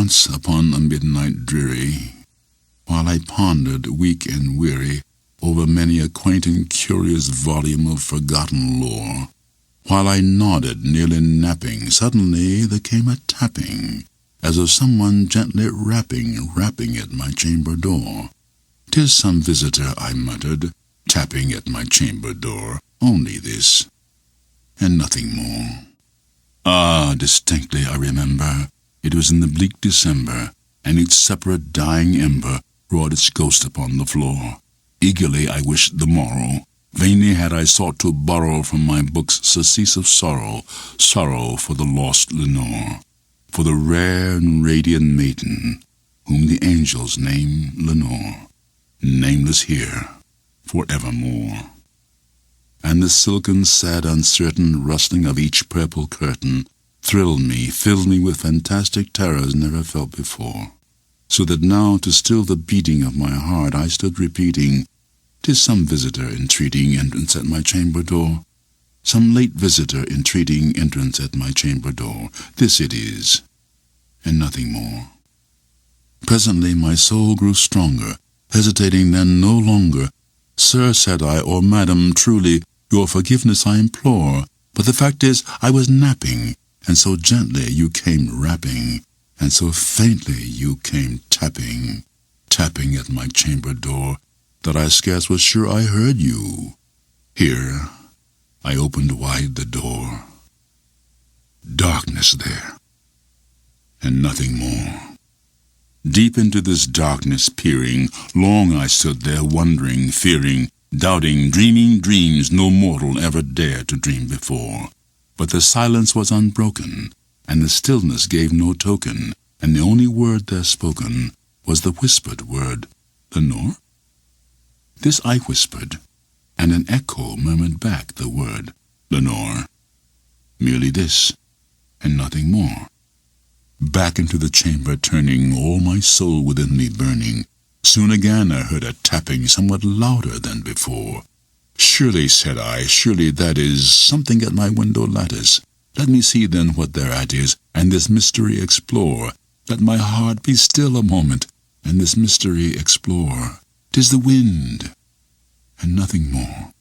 Once upon a midnight dreary, while I pondered, weak and weary, over many a quaint and curious volume of forgotten lore, while I nodded, nearly napping, suddenly there came a tapping, as of someone gently rapping at my chamber door. "'Tis some visitor," I muttered, tapping at my chamber door. "Only this, and nothing more." Ah, distinctly I remember, it was in the bleak December, and each separate dying ember wrought its ghost upon the floor. Eagerly I wished the morrow. Vainly had I sought to borrow from my books surcease of sorrow, sorrow for the lost Lenore, for the rare and radiant maiden whom the angels name Lenore, nameless here forevermore. And the silken, sad, uncertain rustling of each purple curtain thrilled me, filled me with fantastic terrors never felt before, so that now, to still the beating of my heart, I stood repeating, "'Tis some visitor entreating entrance at my chamber door, some late visitor entreating entrance at my chamber door. This it is, and nothing more." Presently my soul grew stronger, hesitating then no longer. "Sir," said I, "or madam, truly, your forgiveness I implore, but the fact is I was napping, and so gently you came rapping, and so faintly you came tapping, tapping at my chamber door, that I scarce was sure I heard you. Here I opened wide the door. Darkness there, and nothing more. Deep into this darkness peering, long I stood there wondering, fearing, doubting, dreaming dreams no mortal ever dared to dream before. But the silence was unbroken, and the stillness gave no token, and the only word there spoken was the whispered word, "Lenore?" This I whispered, and an echo murmured back the word, "Lenore." Merely this, and nothing more. Back into the chamber turning, all my soul within me burning, soon again I heard a tapping somewhat louder than before. "Surely," said I, "surely that is something at my window lattice. Let me see then what thereat is, and this mystery explore. Let my heart be still a moment, and this mystery explore. 'Tis the wind, and nothing more."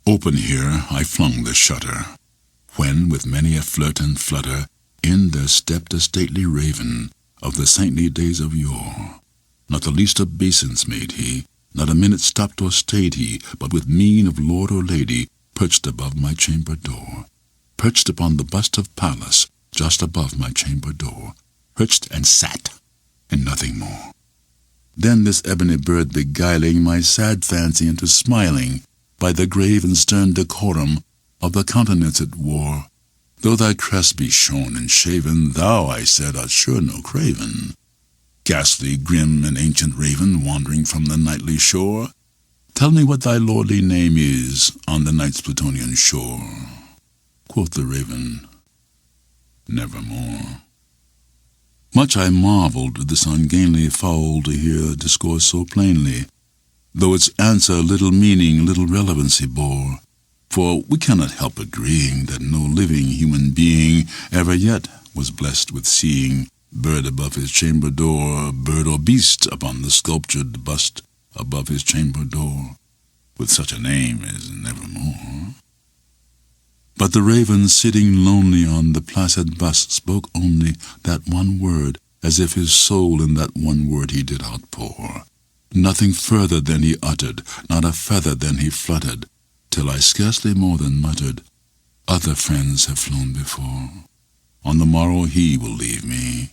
Open here I flung the shutter, when with many a flirt and flutter in there stepped a stately raven of the saintly days of yore. Not the least obeisance made he, not a minute stopped or stayed he, but with mien of lord or lady perched above my chamber door, perched upon the bust of Pallas just above my chamber door, perched and sat, and nothing more. Then this ebony bird beguiling my sad fancy into smiling by the grave and stern decorum of the countenance it wore. "Though thy crest be shorn and shaven, thou," I said, "art sure no craven. Ghastly, grim, and ancient raven, wandering from the nightly shore, tell me what thy lordly name is on the night's Plutonian shore." Quoth the raven, "Nevermore." Much I marveled this ungainly fowl to hear discourse so plainly, though its answer little meaning, little relevancy bore. For we cannot help agreeing that no living human being ever yet was blessed with seeing bird above his chamber door, bird or beast upon the sculptured bust above his chamber door, with such a name as Nevermore. But the raven, sitting lonely on the placid bust, spoke only that one word, as if his soul in that one word he did outpour. Nothing further than he uttered, not a feather than he fluttered, till I scarcely more than muttered, "Other friends have flown before. On the morrow he will leave me,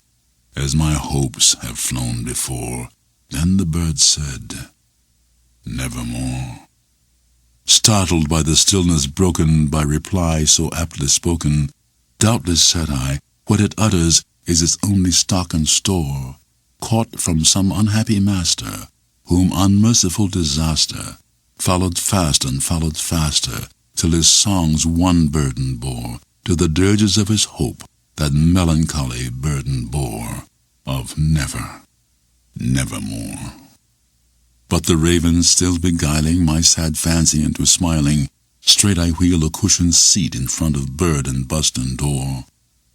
as my hopes have flown before." Then the bird said, "Nevermore." Startled by the stillness broken by reply so aptly spoken, "Doubtless," said I, "what it utters is its only stock and store, caught from some unhappy master, whom unmerciful disaster followed fast and followed faster, till his songs one burden bore to the dirges of his hope, that melancholy burden bore of never, nevermore." But the raven still beguiling my sad fancy into smiling, straight I wheel a cushioned seat in front of bird and bust and door.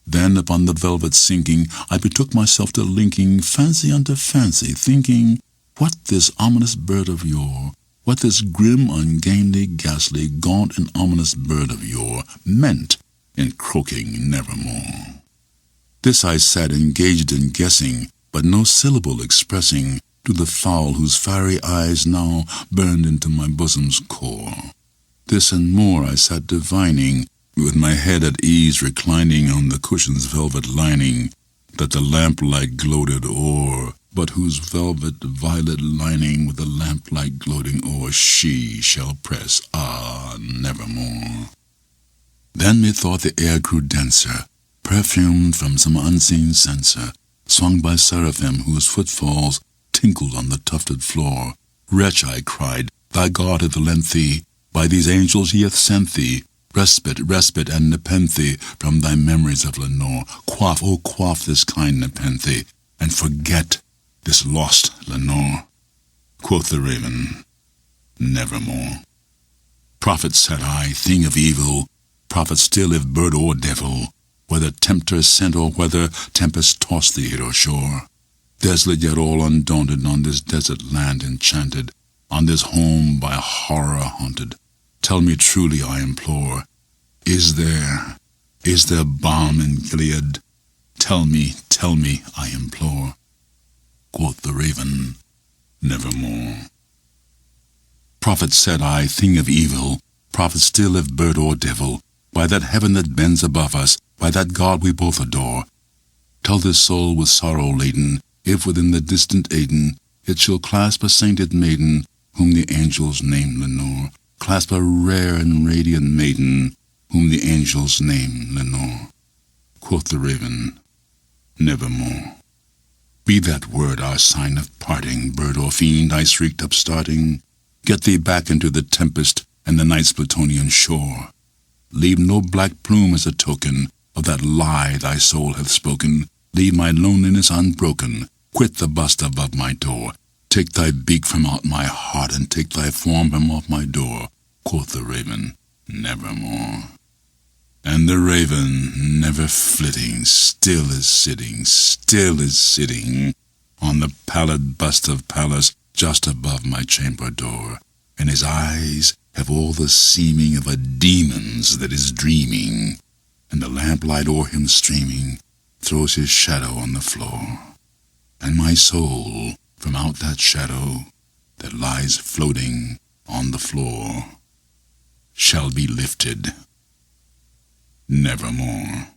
Then upon the velvet sinking, I betook myself to linking fancy unto fancy, thinking what this ominous bird of yore, what this grim, ungainly, ghastly, gaunt, and ominous bird of yore meant in croaking nevermore. This I sat engaged in guessing, but no syllable expressing to the fowl whose fiery eyes now burned into my bosom's core. This and more I sat divining, with my head at ease reclining on the cushion's velvet lining, that the lamplight gloated o'er, but whose velvet violet lining with the lamplight gloating o'er she shall press, nevermore. Then methought the air grew denser, perfumed from some unseen censer, swung by seraphim whose footfalls tinkled on the tufted floor. Wretch, I cried, thy God hath lent thee, by these angels he hath sent thee, respite, and nepenthe from thy memories of Lenore. Quaff, oh quaff this kind nepenthe, and forget this lost Lenore. Quoth the raven, nevermore. Prophet, said I, thing of evil, prophet still if bird or devil, whether tempter sent or whether tempest tossed thee here or shore. Desolate yet all undaunted on this desert land enchanted, on this home by horror haunted, tell me truly, I implore, is there balm in Gilead? Tell me, I implore. Quoth the raven, nevermore. Prophet, said I, thing of evil, prophet still if bird or devil, by that heaven that bends above us, by that God we both adore, tell this soul with sorrow laden, if within the distant Aidenn it shall clasp a sainted maiden, whom the angels name Lenore, clasp a rare and radiant maiden, whom the angels name Lenore. Quoth the raven, nevermore. Be that word our sign of parting, bird or fiend, I shrieked upstarting. Get thee back into the tempest and the night's Plutonian shore. Leave no black plume as a token of that lie thy soul hath spoken. Leave my loneliness unbroken. Quit the bust above my door. Take thy beak from out my heart, and take thy form from off my door. Quoth the raven, nevermore. And the raven, never flitting, still is sitting on the pallid bust of Pallas just above my chamber door, and his eyes have all the seeming of a demon's that is dreaming, and the lamplight o'er him streaming throws his shadow on the floor, and my soul from out that shadow that lies floating on the floor shall be lifted nevermore.